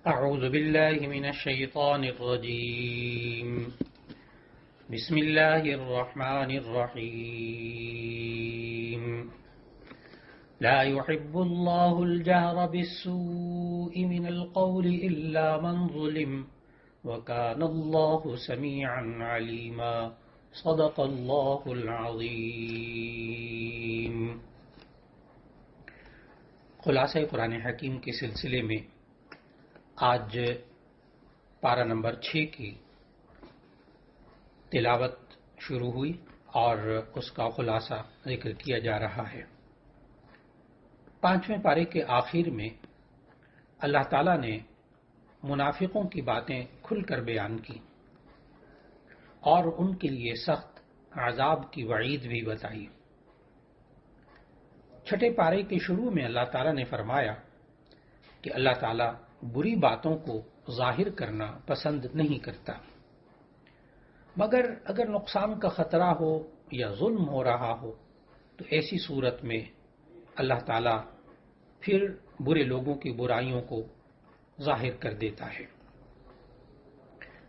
أعوذ بالله من الشيطان الرجيم بسم الله الرحمن الرحيم لا يحب الله الجهر بالسوء من القول إلا من ظلم وكان الله سميعا عليما صدق الله العظيم۔ خلاصہ قرآن حکیم کے سلسلے میں آج پارہ نمبر 6 کی تلاوت شروع ہوئی اور اس کا خلاصہ ذکر کیا جا رہا ہے۔ 5ویں پارے کے آخر میں اللہ تعالیٰ نے منافقوں کی باتیں کھل کر بیان کی اور ان کے لیے سخت عذاب کی وعید بھی بتائی۔ 6 پارے کے شروع میں اللہ تعالیٰ نے فرمایا کہ اللہ تعالیٰ بری باتوں کو ظاہر کرنا پسند نہیں کرتا، مگر اگر نقصان کا خطرہ ہو یا ظلم ہو رہا ہو تو ایسی صورت میں اللہ تعالیٰ پھر برے لوگوں کی برائیوں کو ظاہر کر دیتا ہے۔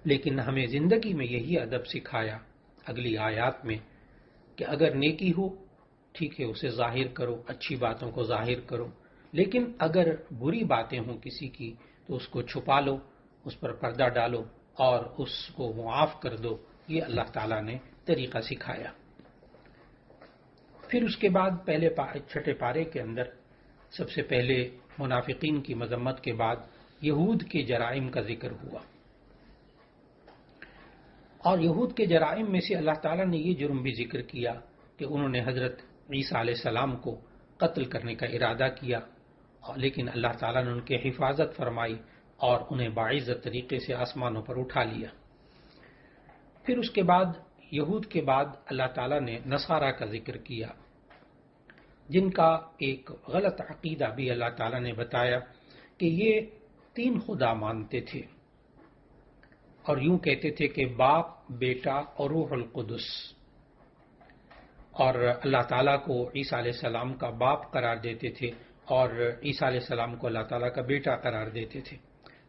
لیکن ہمیں زندگی میں یہی ادب سکھایا اگلی آیات میں کہ اگر نیکی ہو ٹھیک ہے اسے ظاہر کرو، اچھی باتوں کو ظاہر کرو، لیکن اگر بری باتیں ہوں کسی کی تو اس کو چھپا لو، اس پر پردہ ڈالو اور اس کو معاف کر دو۔ یہ اللہ تعالیٰ نے طریقہ سکھایا۔ پھر اس کے بعد پہلے 6 پارے کے اندر سب سے پہلے منافقین کی مذمت کے بعد یہود کے جرائم کا ذکر ہوا، اور یہود کے جرائم میں سے اللہ تعالیٰ نے یہ جرم بھی ذکر کیا کہ انہوں نے حضرت عیسیٰ علیہ السلام کو قتل کرنے کا ارادہ کیا، لیکن اللہ تعالیٰ نے ان کی حفاظت فرمائی اور انہیں باعزت طریقے سے آسمانوں پر اٹھا لیا۔ پھر اس کے بعد یہود کے بعد اللہ تعالیٰ نے نصارہ کا ذکر کیا، جن کا ایک غلط عقیدہ بھی اللہ تعالیٰ نے بتایا کہ یہ 3 خدا مانتے تھے اور یوں کہتے تھے کہ باپ، بیٹا اور روح القدس، اور اللہ تعالیٰ کو عیسیٰ علیہ السلام کا باپ قرار دیتے تھے اور عیسیٰ علیہ السلام کو اللہ تعالیٰ کا بیٹا قرار دیتے تھے۔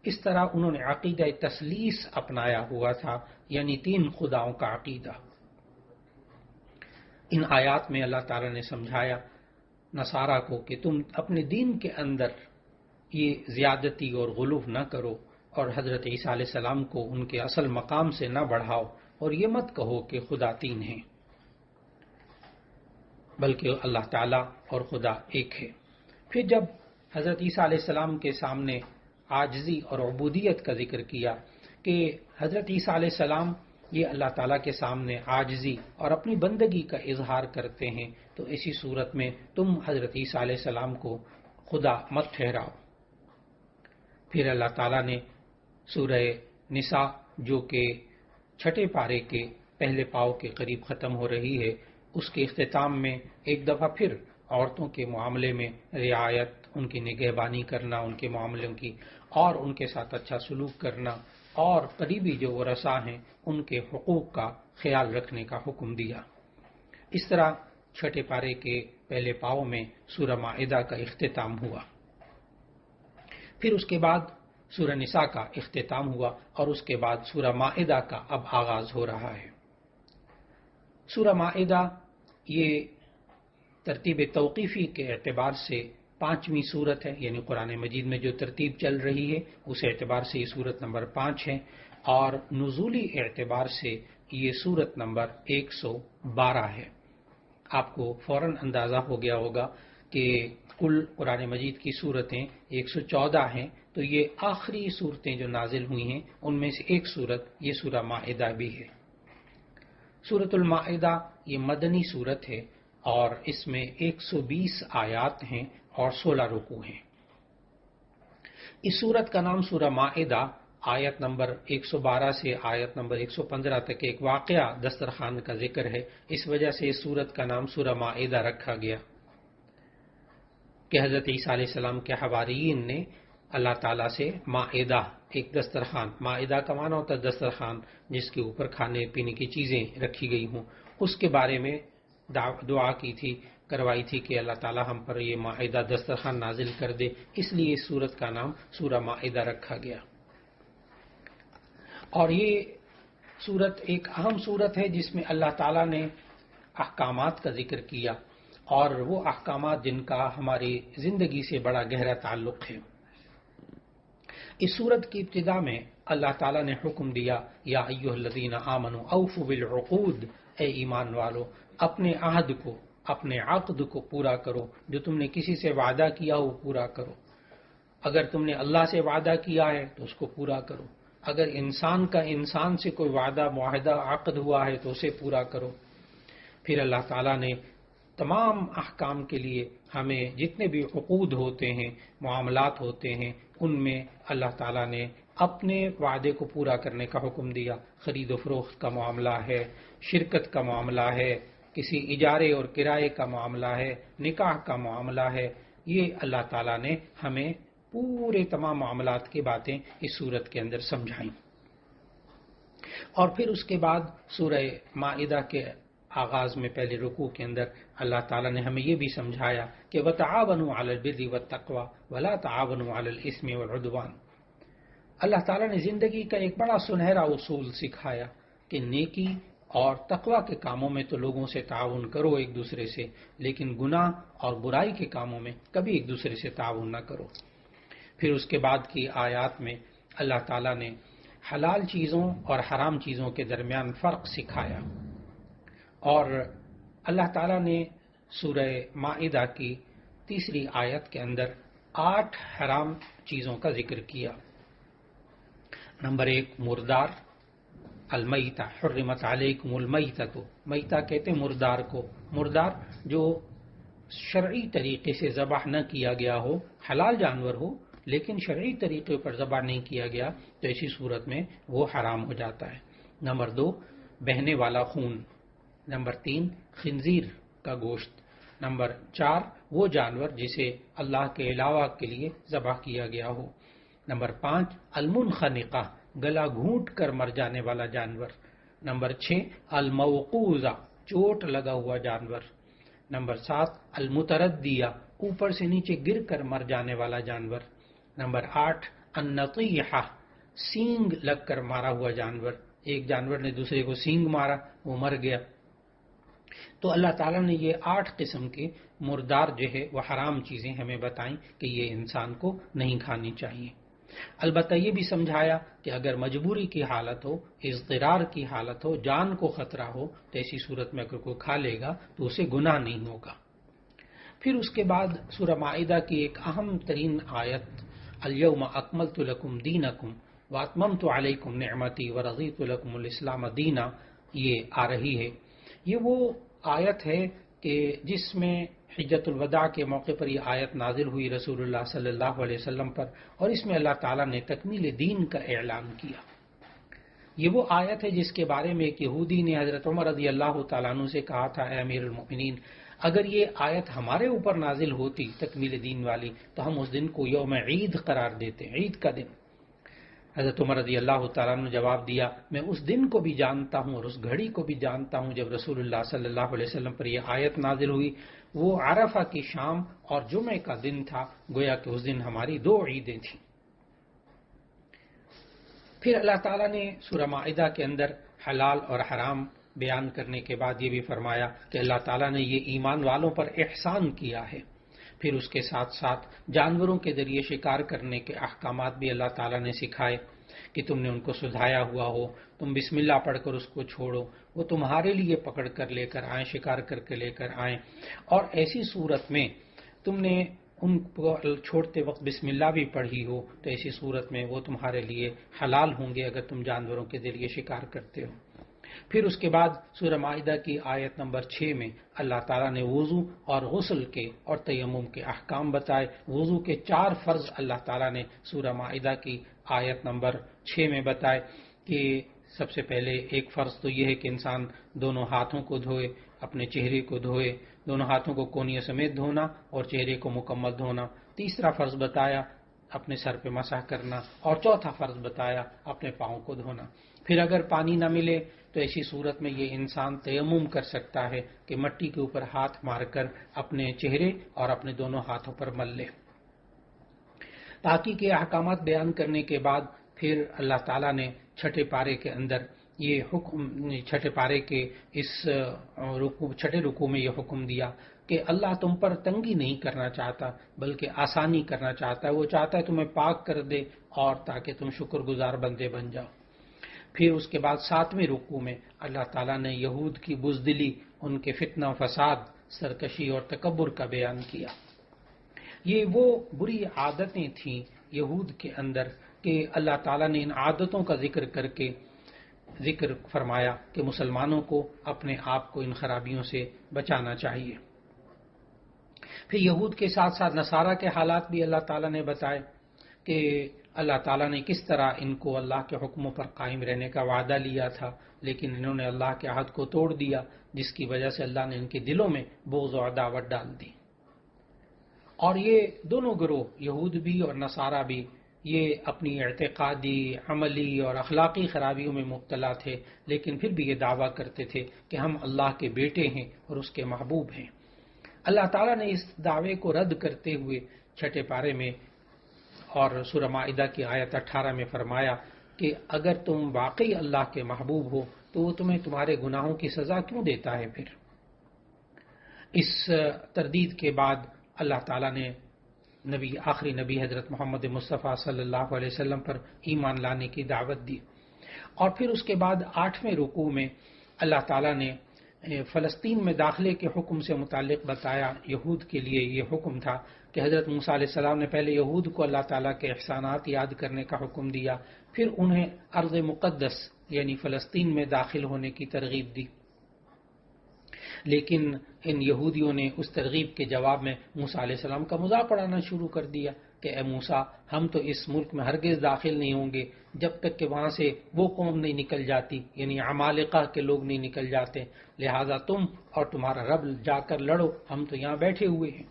اس طرح انہوں نے عقیدہ تثلیث اپنایا ہوا تھا، یعنی 3 خداؤں کا عقیدہ۔ ان آیات میں اللہ تعالیٰ نے سمجھایا نصارہ کو کہ تم اپنے دین کے اندر یہ زیادتی اور غلو نہ کرو اور حضرت عیسیٰ علیہ السلام کو ان کے اصل مقام سے نہ بڑھاؤ، اور یہ مت کہو کہ خدا 3 ہیں، بلکہ اللہ تعالیٰ اور خدا ایک ہے۔ پھر جب حضرت عیسیٰ علیہ السلام کے سامنے عاجزی اور عبودیت کا ذکر کیا کہ حضرت عیسیٰ علیہ السلام یہ اللہ تعالیٰ کے سامنے عاجزی اور اپنی بندگی کا اظہار کرتے ہیں، تو اسی صورت میں تم حضرت عیسیٰ علیہ السلام کو خدا مت ٹھہراؤ۔ پھر اللہ تعالیٰ نے سورہ نساء جو کہ 6 پارے کے پہلے پاؤ کے قریب ختم ہو رہی ہے، اس کے اختتام میں ایک دفعہ پھر عورتوں کے معاملے میں رعایت، ان کی نگہبانی کرنا، ان کے معاملوں کی، اور ان کے ساتھ اچھا سلوک کرنا، اور قریبی جو ورثاء ہیں ان کے حقوق کا خیال رکھنے کا حکم دیا۔ اس طرح 6 پارے کے پہلے پاؤ میں سورہ مائدہ کا اختتام ہوا۔ پھر اس کے بعد سورہ نساء کا اختتام ہوا اور اس کے بعد سورہ مائدہ کا اب آغاز ہو رہا ہے۔ سورہ مائدہ یہ ترتیب توقیفی کے اعتبار سے 5ویں سورت ہے، یعنی قرآن مجید میں جو ترتیب چل رہی ہے اس اعتبار سے یہ سورت نمبر 5 ہے، اور نزولی اعتبار سے یہ سورت نمبر 112 ہے۔ آپ کو فوراً اندازہ ہو گیا ہوگا کہ کل قرآن مجید کی صورتیں 114 ہیں، تو یہ آخری صورتیں جو نازل ہوئی ہیں ان میں سے ایک صورت یہ سورہ مائدہ بھی ہے۔ سورۃ المائدہ یہ مدنی صورت ہے اور اس میں 120 آیات ہیں اور 16 رکوع ہیں۔ اس صورت کا نام سورہ مائدہ آیت نمبر 112 سے آیت نمبر 115 تک ایک واقعہ دسترخوان کا ذکر ہے، اس وجہ سے اس صورت کا نام سورہ مائدہ رکھا گیا کہ حضرت عیسیٰ علیہ السلام کے حواریین نے اللہ تعالیٰ سے مائدہ، ایک دسترخوان، مائدہ کا معنی ہوتا ہے دسترخوان جس کے اوپر کھانے پینے کی چیزیں رکھی گئی ہوں، اس کے بارے میں دعا کی تھی کروائی تھی کہ اللہ تعالیٰ ہم پر یہ مائدہ دسترخوان نازل کر دے، اس لیے اس سورت کا نام سورہ مائدہ رکھا گیا۔ اور یہ سورت ایک اہم سورت ہے جس میں اللہ تعالیٰ نے احکامات کا ذکر کیا، اور وہ احکامات جن کا ہماری زندگی سے بڑا گہرا تعلق ہے۔ اس سورت کی ابتدا میں اللہ تعالیٰ نے حکم دیا، یا ایھا الذین آمنوا اوفوا بالعقود، اے ایمان والو اپنے عہد کو، اپنے عقد کو پورا کرو، جو تم نے کسی سے وعدہ کیا ہو پورا کرو۔ اگر تم نے اللہ سے وعدہ کیا ہے تو اس کو پورا کرو، اگر انسان کا انسان سے کوئی وعدہ معاہدہ عقد ہوا ہے تو اسے پورا کرو۔ پھر اللہ تعالیٰ نے تمام احکام کے لیے ہمیں جتنے بھی عقود ہوتے ہیں، معاملات ہوتے ہیں، ان میں اللہ تعالیٰ نے اپنے وعدے کو پورا کرنے کا حکم دیا۔ خرید و فروخت کا معاملہ ہے، شرکت کا معاملہ ہے، کسی اجارے اور کرائے کا معاملہ ہے، نکاح کا معاملہ ہے، یہ اللہ تعالیٰ نے ہمیں پورے تمام معاملات کی باتیں اس سورت کے اندر سمجھائیں۔ اور پھر اس کے بعد سورہ مائدہ کے آغاز میں پہلے رکوع کے اندر اللہ تعالیٰ نے ہمیں یہ بھی سمجھایا کہ وَتَعَاوَنُوا عَلَى الْبِرِّ وَالتَّقْوَى وَلَا تَعَاوَنُوا عَلَى الْإِثْمِ وَالْعُدْوَانِ۔ اللہ تعالیٰ نے زندگی کا ایک بڑا سنہرا اصول سکھایا کہ نیکی اور تقوی کے کاموں میں تو لوگوں سے تعاون کرو ایک دوسرے سے، لیکن گناہ اور برائی کے کاموں میں کبھی ایک دوسرے سے تعاون نہ کرو۔ پھر اس کے بعد کی آیات میں اللہ تعالیٰ نے حلال چیزوں اور حرام چیزوں کے درمیان فرق سکھایا، اور اللہ تعالیٰ نے سورہ مائدہ کی تیسری آیت کے اندر 8 حرام چیزوں کا ذکر کیا۔ نمبر 1 مردار، المیتہ، حرمت علیکم المیتۃ، میتہ کہتے ہیں مردار کو، مردار جو شرعی طریقے سے ذبح نہ کیا گیا ہو، حلال جانور ہو لیکن شرعی طریقے پر ذبح نہیں کیا گیا تو ایسی صورت میں وہ حرام ہو جاتا ہے۔ نمبر 2 بہنے والا خون۔ نمبر 3 خنزیر کا گوشت۔ نمبر 4 وہ جانور جسے اللہ کے علاوہ کے لیے ذبح کیا گیا ہو۔ نمبر 5 المنخنقہ، گلا گھونٹ کر مر جانے والا جانور۔ نمبر 6 الموقوذہ، چوٹ لگا ہوا جانور۔ نمبر 7 المتردیہ، اوپر سے نیچے گر کر مر جانے والا جانور۔ نمبر 8 النطیحہ، سینگ لگ کر مارا ہوا جانور، ایک جانور نے دوسرے کو سینگ مارا، وہ مر گیا۔ تو اللہ تعالیٰ نے یہ 8 قسم کے مردار جو ہے وہ حرام چیزیں ہمیں بتائیں کہ یہ انسان کو نہیں کھانی چاہیے۔ البتہ یہ بھی سمجھایا کہ اگر مجبوری کی حالت ہو، اضطرار کی حالت ہو، جان کو خطرہ ہو تو ایسی صورت میں اگر کوئی کھا لے گا تو اسے گناہ نہیں ہوگا۔ پھر اس کے بعد سورہ مائدہ کی ایک اہم ترین آیت الیوم اکملت لکم دینکم واتممت علیکم نعمتی ورضیت لکم الاسلام دینا یہ آ رہی ہے۔ یہ وہ آیت ہے کہ جس میں حجۃ الوداع کے موقع پر یہ آیت نازل ہوئی رسول اللہ صلی اللہ علیہ وسلم پر، اور اس میں اللہ تعالیٰ نے تکمیل دین کا اعلان کیا۔ یہ وہ آیت ہے جس کے بارے میں ایک یہودی نے حضرت عمر رضی اللہ تعالیٰ عنہ سے کہا تھا، اے امیر المؤمنین، اگر یہ آیت ہمارے اوپر نازل ہوتی تکمیل دین والی تو ہم اس دن کو یوم عید قرار دیتے، عید کا دن۔ حضرت عمر رضی اللہ تعالیٰ نے جواب دیا، میں اس دن کو بھی جانتا ہوں اور اس گھڑی کو بھی جانتا ہوں جب رسول اللہ صلی اللہ علیہ وسلم پر یہ آیت نازل ہوئی۔ وہ عرفہ کی شام اور جمعہ کا دن تھا، گویا کہ اس دن ہماری 2 عیدیں تھیں۔ پھر اللہ تعالیٰ نے سورہ مائدہ کے اندر حلال اور حرام بیان کرنے کے بعد یہ بھی فرمایا کہ اللہ تعالیٰ نے یہ ایمان والوں پر احسان کیا ہے۔ پھر اس کے ساتھ ساتھ جانوروں کے ذریعے شکار کرنے کے احکامات بھی اللہ تعالیٰ نے سکھائے کہ تم نے ان کو سدھایا ہوا ہو، تم بسم اللہ پڑھ کر اس کو چھوڑو، وہ تمہارے لیے پکڑ کر لے کر آئیں، شکار کر کے لے کر آئیں، اور ایسی صورت میں تم نے ان کو چھوڑتے وقت بسم اللہ بھی پڑھی ہو تو ایسی صورت میں وہ تمہارے لیے حلال ہوں گے اگر تم جانوروں کے ذریعے شکار کرتے ہو۔ پھر اس کے بعد سورہ مائدہ کی آیت نمبر 6 میں اللہ تعالیٰ نے وضو اور غسل کے اور تیمم کے احکام بتائے۔ وضو کے 4 فرض اللہ تعالیٰ نے سورہ مائدہ کی آیت نمبر 6 میں بتائے کہ سب سے پہلے ایک فرض تو یہ ہے کہ انسان دونوں ہاتھوں کو دھوئے، اپنے چہرے کو دھوئے، دونوں ہاتھوں کو کونیوں سمیت دھونا اور چہرے کو مکمل دھونا۔ تیسرا فرض بتایا اپنے سر پہ مسح کرنا، اور چوتھا فرض بتایا اپنے پاؤں کو دھونا۔ پھر اگر پانی نہ ملے تو ایسی صورت میں یہ انسان تیمم کر سکتا ہے کہ مٹی کے اوپر ہاتھ مار کر اپنے چہرے اور اپنے دونوں ہاتھوں پر مل لے۔ باقی کے احکامات بیان کرنے کے بعد پھر اللہ تعالیٰ نے چھٹے پارے کے اندر یہ حکم، چھٹے پارے کے اس چھٹے رکوع میں یہ حکم دیا کہ اللہ تم پر تنگی نہیں کرنا چاہتا بلکہ آسانی کرنا چاہتا ہے۔ وہ چاہتا ہے تمہیں پاک کر دے اور تاکہ تم شکر گزار بندے بن جاؤ۔ پھر اس کے بعد 7ویں رکوع میں اللہ تعالیٰ نے یہود کی بزدلی، ان کے فتنہ و فساد، سرکشی اور تکبر کا بیان کیا۔ یہ وہ بری عادتیں تھیں یہود کے اندر کہ اللہ تعالیٰ نے ان عادتوں کا ذکر فرمایا کہ مسلمانوں کو اپنے آپ کو ان خرابیوں سے بچانا چاہیے۔ پھر یہود کے ساتھ ساتھ نصارہ کے حالات بھی اللہ تعالیٰ نے بتائے کہ اللہ تعالیٰ نے کس طرح ان کو اللہ کے حکموں پر قائم رہنے کا وعدہ لیا تھا، لیکن انہوں نے اللہ کے عہد کو توڑ دیا، جس کی وجہ سے اللہ نے ان کے دلوں میں بغض و عداوت ڈال دی۔ اور یہ دونوں گروہ، یہود بھی اور نصارہ بھی، یہ اپنی اعتقادی، عملی اور اخلاقی خرابیوں میں مبتلا تھے، لیکن پھر بھی یہ دعویٰ کرتے تھے کہ ہم اللہ کے بیٹے ہیں اور اس کے محبوب ہیں۔ اللہ تعالیٰ نے اس دعوے کو رد کرتے ہوئے چھٹے پارے میں اور سورہ مائدہ کی آیت 18 میں فرمایا کہ اگر تم واقعی اللہ کے محبوب ہو تو وہ تمہیں تمہارے گناہوں کی سزا کیوں دیتا ہے؟ پھر اس تردید کے بعد اللہ تعالیٰ نے آخری نبی حضرت محمد مصطفیٰ صلی اللہ علیہ وسلم پر ایمان لانے کی دعوت دی۔ اور پھر اس کے بعد 8ویں رکوع میں اللہ تعالیٰ نے فلسطین میں داخلے کے حکم سے متعلق بتایا۔ یہود کے لیے یہ حکم تھا کہ حضرت موسیٰ علیہ السلام نے پہلے یہود کو اللہ تعالیٰ کے احسانات یاد کرنے کا حکم دیا، پھر انہیں ارض مقدس یعنی فلسطین میں داخل ہونے کی ترغیب دی، لیکن ان یہودیوں نے اس ترغیب کے جواب میں موسیٰ علیہ السلام کا مذاق اڑانا شروع کر دیا کہ اے موسیٰ، ہم تو اس ملک میں ہرگز داخل نہیں ہوں گے جب تک کہ وہاں سے وہ قوم نہیں نکل جاتی، یعنی عمالقہ کے لوگ نہیں نکل جاتے، لہٰذا تم اور تمہارا رب جا کر لڑو، ہم تو یہاں بیٹھے ہوئے ہیں۔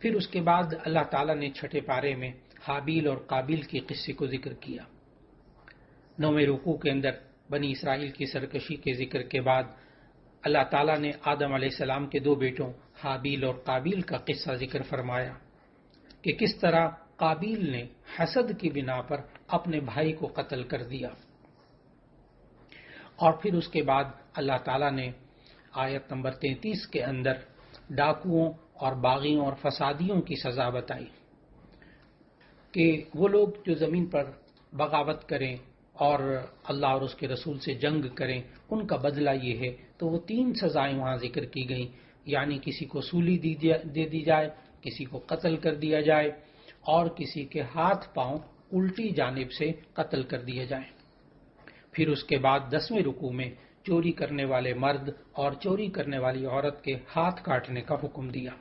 پھر اس کے بعد اللہ تعالیٰ نے چھٹے پارے میں حابیل اور قابیل کی قصے کو ذکر کیا۔ 9ویں رکوع کے اندر بنی اسرائیل کی سرکشی کے ذکر کے بعد اللہ تعالیٰ نے آدم علیہ السلام کے 2 بیٹوں حابیل اور قابیل کا قصہ ذکر فرمایا کہ کس طرح قابیل نے حسد کی بنا پر اپنے بھائی کو قتل کر دیا۔ اور پھر اس کے بعد اللہ تعالیٰ نے آیت نمبر 33 کے اندر ڈاکوؤں اور باغیوں اور فسادیوں کی سزا بتائی کہ وہ لوگ جو زمین پر بغاوت کریں اور اللہ اور اس کے رسول سے جنگ کریں، ان کا بدلہ یہ ہے۔ تو وہ 3 سزائیں وہاں ذکر کی گئیں، یعنی کسی کو سولی دے دی جائے، کسی کو قتل کر دیا جائے اور کسی کے ہاتھ پاؤں الٹی جانب سے قتل کر دیے جائیں۔ پھر اس کے بعد 10ویں رکوع میں چوری کرنے والے مرد اور چوری کرنے والی عورت کے ہاتھ کاٹنے کا حکم دیا۔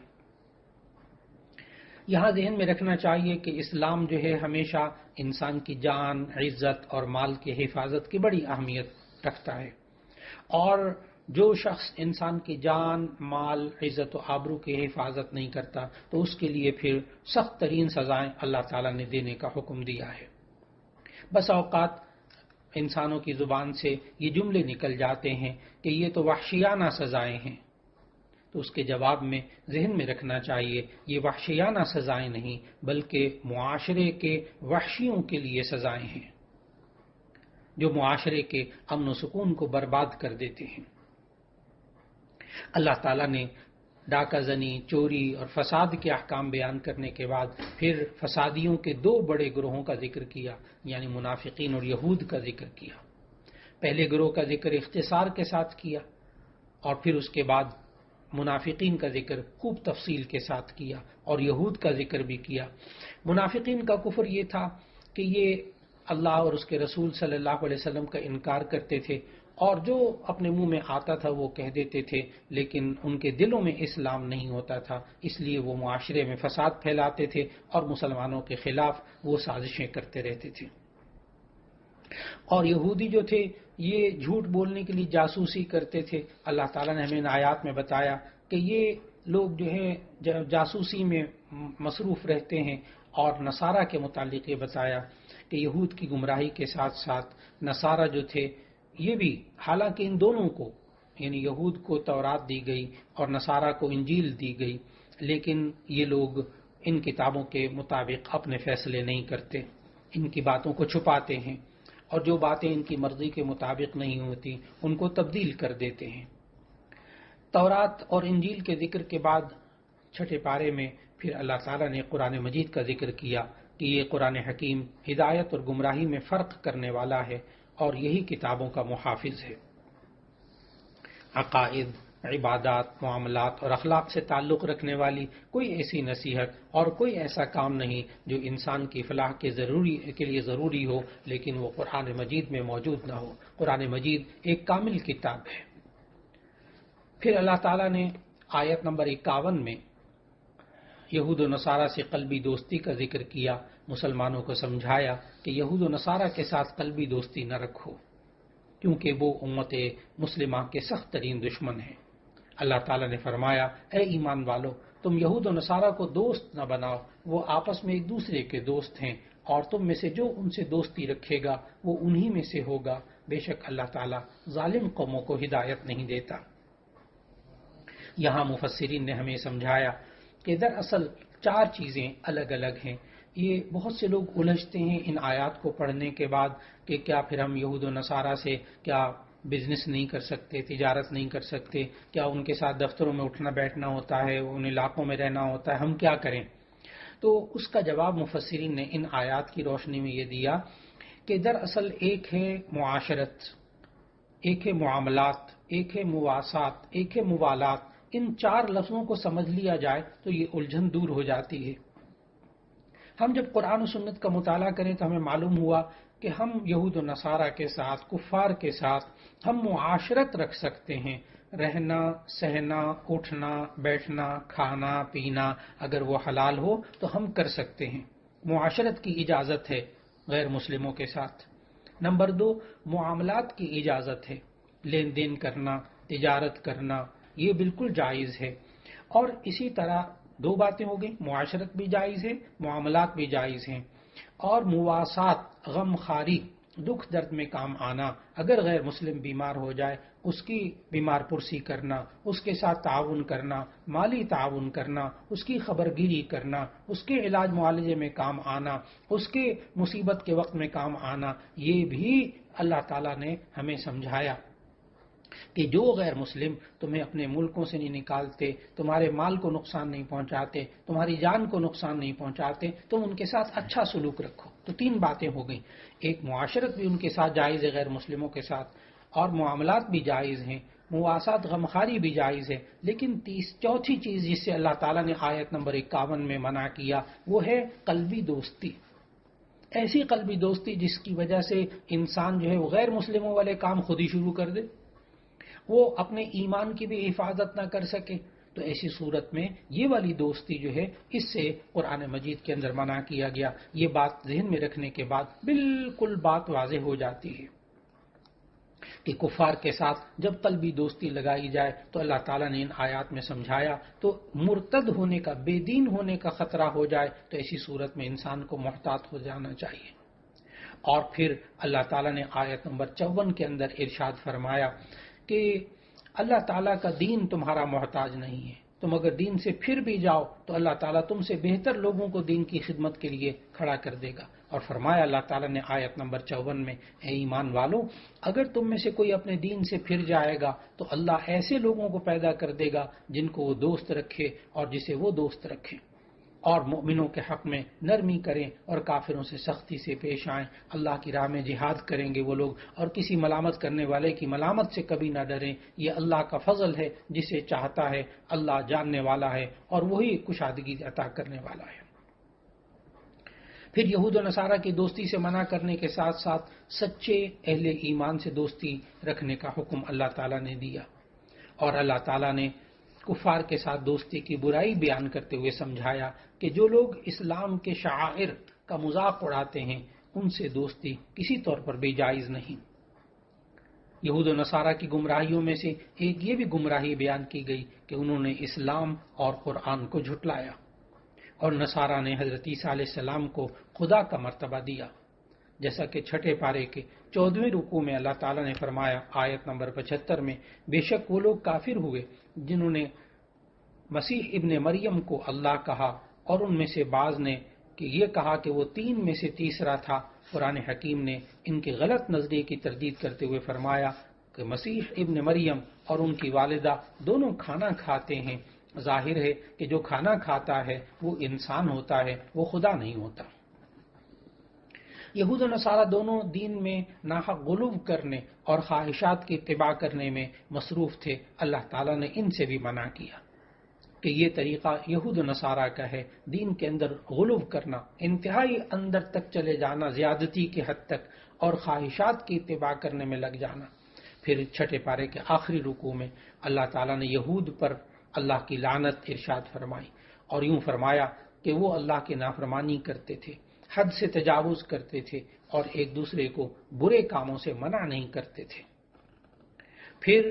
یہاں ذہن میں رکھنا چاہیے کہ اسلام جو ہے ہمیشہ انسان کی جان، عزت اور مال کی حفاظت کی بڑی اہمیت رکھتا ہے، اور جو شخص انسان کی جان، مال، عزت و آبرو کی حفاظت نہیں کرتا تو اس کے لیے پھر سخت ترین سزائیں اللہ تعالیٰ نے دینے کا حکم دیا ہے۔ بس اوقات انسانوں کی زبان سے یہ جملے نکل جاتے ہیں کہ یہ تو وحشیانہ سزائیں ہیں، تو اس کے جواب میں ذہن میں رکھنا چاہیے یہ وحشیانہ سزائیں نہیں بلکہ معاشرے کے وحشیوں کے لیے سزائیں ہیں جو معاشرے کے امن و سکون کو برباد کر دیتے ہیں۔ اللہ تعالیٰ نے ڈاکہ زنی، چوری اور فساد کے احکام بیان کرنے کے بعد پھر فسادیوں کے 2 بڑے گروہوں کا ذکر کیا، یعنی منافقین اور یہود کا ذکر کیا۔ پہلے گروہ کا ذکر اختصار کے ساتھ کیا اور پھر اس کے بعد منافقین کا ذکر خوب تفصیل کے ساتھ کیا اور یہود کا ذکر بھی کیا۔ منافقین کا کفر یہ تھا کہ یہ اللہ اور اس کے رسول صلی اللہ علیہ وسلم کا انکار کرتے تھے اور جو اپنے منہ میں آتا تھا وہ کہہ دیتے تھے، لیکن ان کے دلوں میں اسلام نہیں ہوتا تھا، اس لیے وہ معاشرے میں فساد پھیلاتے تھے اور مسلمانوں کے خلاف وہ سازشیں کرتے رہتے تھے۔ اور یہودی جو تھے یہ جھوٹ بولنے کے لیے جاسوسی کرتے تھے۔ اللہ تعالیٰ نے ہمیں ان آیات میں بتایا کہ یہ لوگ جو ہیں جاسوسی میں مصروف رہتے ہیں اور نصارہ کے متعلق یہ بتایا کہ یہود کی گمراہی کے ساتھ ساتھ نصارہ جو تھے یہ بھی، حالانکہ ان دونوں کو یعنی یہود کو تورات دی گئی اور نصارہ کو انجیل دی گئی، لیکن یہ لوگ ان کتابوں کے مطابق اپنے فیصلے نہیں کرتے، ان کی باتوں کو چھپاتے ہیں، اور جو باتیں ان کی مرضی کے مطابق نہیں ہوتی ان کو تبدیل کر دیتے ہیں۔ تورات اور انجیل کے ذکر کے بعد چھٹے پارے میں پھر اللہ تعالیٰ نے قرآن مجید کا ذکر کیا کہ یہ قرآن حکیم ہدایت اور گمراہی میں فرق کرنے والا ہے اور یہی کتابوں کا محافظ ہے۔ عقائد، عبادات، معاملات اور اخلاق سے تعلق رکھنے والی کوئی ایسی نصیحت اور کوئی ایسا کام نہیں جو انسان کی فلاح کے لیے ضروری ہو لیکن وہ قرآن مجید میں موجود نہ ہو۔ قرآن مجید ایک کامل کتاب ہے۔ پھر اللہ تعالیٰ نے آیت نمبر 51 میں یہود و نصارہ سے قلبی دوستی کا ذکر کیا، مسلمانوں کو سمجھایا کہ یہود و نصارہ کے ساتھ قلبی دوستی نہ رکھو کیونکہ وہ امت مسلمہ کے سخت ترین دشمن ہیں۔ اللہ تعالیٰ نے فرمایا، اے ایمان والو، تم یہود و نصارہ کو دوست نہ بناؤ، وہ آپس میں ایک دوسرے کے دوست ہیں، اور تم میں سے جو ان سے دوستی رکھے گا وہ انہی میں سے ہوگا، بے شک اللہ تعالیٰ ظالم قوموں کو ہدایت نہیں دیتا۔ یہاں مفسرین نے ہمیں سمجھایا کہ دراصل 4 چیزیں الگ الگ ہیں۔ یہ بہت سے لوگ الجھتے ہیں ان آیات کو پڑھنے کے بعد کہ کیا پھر ہم یہود و نصارہ سے کیا بزنس نہیں کر سکتے، تجارت نہیں کر سکتے، کیا ان کے ساتھ دفتروں میں اٹھنا بیٹھنا ہوتا ہے، ان علاقوں میں رہنا ہوتا ہے، ہم کیا کریں؟ تو اس کا جواب مفسرین نے ان آیات کی روشنی میں یہ دیا کہ دراصل ایک ہے معاشرت، ایک ہے معاملات، ایک ہے مواسات، ایک ہے موالات۔ ان 4 لفظوں کو سمجھ لیا جائے تو یہ الجھن دور ہو جاتی ہے۔ ہم جب قرآن و سنت کا مطالعہ کریں تو ہمیں معلوم ہوا کہ ہم یہود و نصارہ کے ساتھ، کفار کے ساتھ ہم معاشرت رکھ سکتے ہیں، رہنا، سہنا، اٹھنا، بیٹھنا، کھانا، پینا، اگر وہ حلال ہو تو ہم کر سکتے ہیں۔ معاشرت کی اجازت ہے غیر مسلموں کے ساتھ۔ نمبر 2، معاملات کی اجازت ہے، لین دین کرنا، تجارت کرنا، یہ بالکل جائز ہے۔ اور اسی طرح 2 باتیں ہو گئی، معاشرت بھی جائز ہے، معاملات بھی جائز ہیں۔ اور مواسات، غم خاری، دکھ درد میں کام آنا، اگر غیر مسلم بیمار ہو جائے اس کی بیمار پرسی کرنا، اس کے ساتھ تعاون کرنا، مالی تعاون کرنا، اس کی خبرگیری کرنا، اس کے علاج معالجے میں کام آنا، اس کے مصیبت کے وقت میں کام آنا، یہ بھی اللہ تعالیٰ نے ہمیں سمجھایا کہ جو غیر مسلم تمہیں اپنے ملکوں سے نہیں نکالتے، تمہارے مال کو نقصان نہیں پہنچاتے، تمہاری جان کو نقصان نہیں پہنچاتے، تم ان کے ساتھ اچھا سلوک رکھو۔ تو 3 باتیں ہو گئیں، ایک معاشرت بھی ان کے ساتھ جائز ہے غیر مسلموں کے ساتھ، اور معاملات بھی جائز ہیں، مواسات غمخاری بھی جائز ہے، لیکن 4تھی چیز جس سے اللہ تعالیٰ نے آیت نمبر 51 میں منع کیا وہ ہے قلبی دوستی۔ ایسی قلبی دوستی جس کی وجہ سے انسان جو ہے وہ غیر مسلموں والے کام خود ہی شروع کر دے، وہ اپنے ایمان کی بھی حفاظت نہ کر سکے، تو ایسی صورت میں یہ والی دوستی جو ہے اس سے قرآن مجید کے اندر منع کیا گیا۔ یہ بات ذہن میں رکھنے کے بعد بالکل بات واضح ہو جاتی ہے کہ کفار کے ساتھ جب قلبی دوستی لگائی جائے تو اللہ تعالیٰ نے ان آیات میں سمجھایا تو مرتد ہونے کا، بے دین ہونے کا خطرہ ہو جائے تو ایسی صورت میں انسان کو محتاط ہو جانا چاہیے۔ اور پھر اللہ تعالیٰ نے آیت نمبر 54 کے اندر ارشاد فرمایا کہ اللہ تعالیٰ کا دین تمہارا محتاج نہیں ہے، تم اگر دین سے پھر بھی جاؤ تو اللہ تعالیٰ تم سے بہتر لوگوں کو دین کی خدمت کے لیے کھڑا کر دے گا۔ اور فرمایا اللہ تعالیٰ نے آیت نمبر 54 میں، اے ایمان والو، اگر تم میں سے کوئی اپنے دین سے پھر جائے گا تو اللہ ایسے لوگوں کو پیدا کر دے گا جن کو وہ دوست رکھے اور جسے وہ دوست رکھے، اور مومنوں کے حق میں نرمی کریں اور کافروں سے سختی سے پیش آئیں۔ اللہ کی راہ میں جہاد کریں گے وہ لوگ، اور کسی ملامت کرنے والے کی ملامت سے کبھی نہ ڈریں، یہ اللہ کا فضل ہے، جسے چاہتا ہے اللہ جاننے والا ہے اور وہی کشادگی عطا کرنے والا ہے۔ پھر یہود و نصارہ کی دوستی سے منع کرنے کے ساتھ ساتھ سچے اہل ایمان سے دوستی رکھنے کا حکم اللہ تعالیٰ نے دیا، اور اللہ تعالیٰ نے کفار کے ساتھ دوستی کی برائی بیان کرتے ہوئے سمجھایا کہ جو لوگ اسلام کے شعائر کا مذاق اڑاتے ہیں ان سے دوستی کسی طور پر بھی جائز نہیں۔ یہود و نصارہ کی گمراہیوں میں سے ایک یہ بھی گمراہی بیان کی گئی کہ انہوں نے اسلام اور قرآن کو جھٹلایا، اور نصارہ نے حضرت عیسیٰ علیہ السلام کو خدا کا مرتبہ دیا، جیسا کہ چھٹے پارے کے 14ویں رکوع میں اللہ تعالیٰ نے فرمایا آیت نمبر 75 میں، بے شک وہ لوگ کافر ہوئے جنہوں نے مسیح ابن مریم کو اللہ کہا، اور ان میں سے بعض نے کہ یہ کہا کہ وہ 3 میں سے تیسرا تھا۔ قرآن حکیم نے ان کے غلط نظریے کی تردید کرتے ہوئے فرمایا کہ مسیح ابن مریم اور ان کی والدہ دونوں کھانا کھاتے ہیں، ظاہر ہے کہ جو کھانا کھاتا ہے وہ انسان ہوتا ہے، وہ خدا نہیں ہوتا۔ یہود و نصارہ دونوں دین میں ناحق غلو کرنے اور خواہشات کی اتباع کرنے میں مصروف تھے۔ اللہ تعالیٰ نے ان سے بھی منع کیا کہ یہ طریقہ یہود و نصارہ کا ہے، دین کے اندر غلو کرنا، انتہائی اندر تک چلے جانا، زیادتی کی حد تک، اور خواہشات کی اتباع کرنے میں لگ جانا۔ پھر چھٹے پارے کے آخری رکوع میں اللہ تعالیٰ نے یہود پر اللہ کی لعنت ارشاد فرمائی اور یوں فرمایا کہ وہ اللہ کی نافرمانی کرتے تھے، حد سے تجاوز کرتے تھے اور ایک دوسرے کو برے کاموں سے منع نہیں کرتے تھے۔ پھر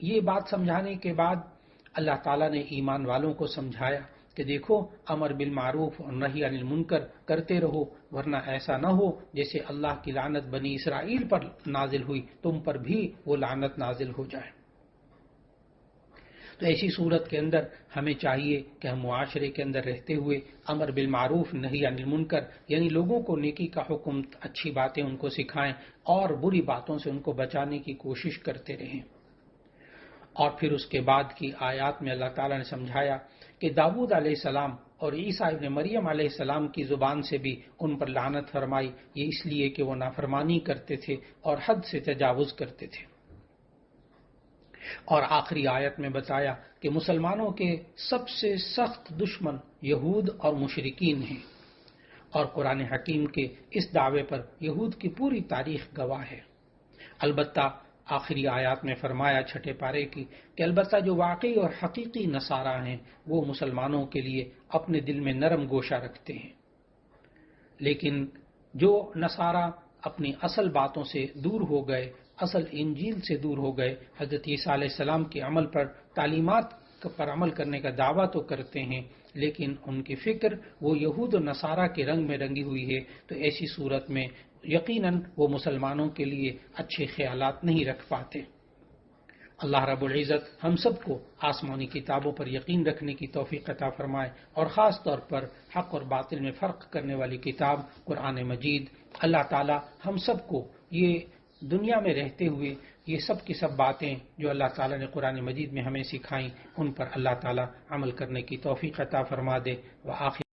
یہ بات سمجھانے کے بعد اللہ تعالیٰ نے ایمان والوں کو سمجھایا کہ دیکھو، امر بالمعروف اور نہی عن المنکر کرتے رہو، ورنہ ایسا نہ ہو جیسے اللہ کی لعنت بنی اسرائیل پر نازل ہوئی، تم پر بھی وہ لعنت نازل ہو جائے۔ تو ایسی صورت کے اندر ہمیں چاہیے کہ ہم معاشرے کے اندر رہتے ہوئے امر بالمعروف نہی عن المنکر، یعنی لوگوں کو نیکی کا حکم، اچھی باتیں ان کو سکھائیں اور بری باتوں سے ان کو بچانے کی کوشش کرتے رہیں۔ اور پھر اس کے بعد کی آیات میں اللہ تعالیٰ نے سمجھایا کہ داؤد علیہ السلام اور عیسیٰ ابن مریم علیہ السلام کی زبان سے بھی ان پر لعنت فرمائی، یہ اس لیے کہ وہ نافرمانی کرتے تھے اور حد سے تجاوز کرتے تھے۔ اور آخری آیت میں بتایا کہ مسلمانوں کے سب سے سخت دشمن یہود اور مشرکین ہیں، اور قرآن حکیم کے اس دعوے پر یہود کی پوری تاریخ گواہ ہے۔ البتہ آخری آیات میں فرمایا چھٹے پارے کی کہ البتہ جو واقعی اور حقیقی نصارہ ہیں وہ مسلمانوں کے لیے اپنے دل میں نرم گوشہ رکھتے ہیں، لیکن جو نصارہ اپنی اصل باتوں سے دور ہو گئے، اصل انجیل سے دور ہو گئے، حضرت عیسیٰ علیہ السلام کے عمل پر، تعلیمات پر عمل کرنے کا دعویٰ تو کرتے ہیں، لیکن ان کی فکر وہ یہود و نصارہ کے رنگ میں رنگی ہوئی ہے، تو ایسی صورت میں یقیناً وہ مسلمانوں کے لیے اچھے خیالات نہیں رکھ پاتے۔ اللہ رب العزت ہم سب کو آسمانی کتابوں پر یقین رکھنے کی توفیق عطا فرمائے، اور خاص طور پر حق اور باطل میں فرق کرنے والی کتاب قرآن مجید۔ اللہ تعالی ہم سب کو یہ دنیا میں رہتے ہوئے یہ سب کی سب باتیں جو اللہ تعالیٰ نے قرآن مجید میں ہمیں سکھائیں، ان پر اللہ تعالیٰ عمل کرنے کی توفیق عطا فرما دے۔ وآخر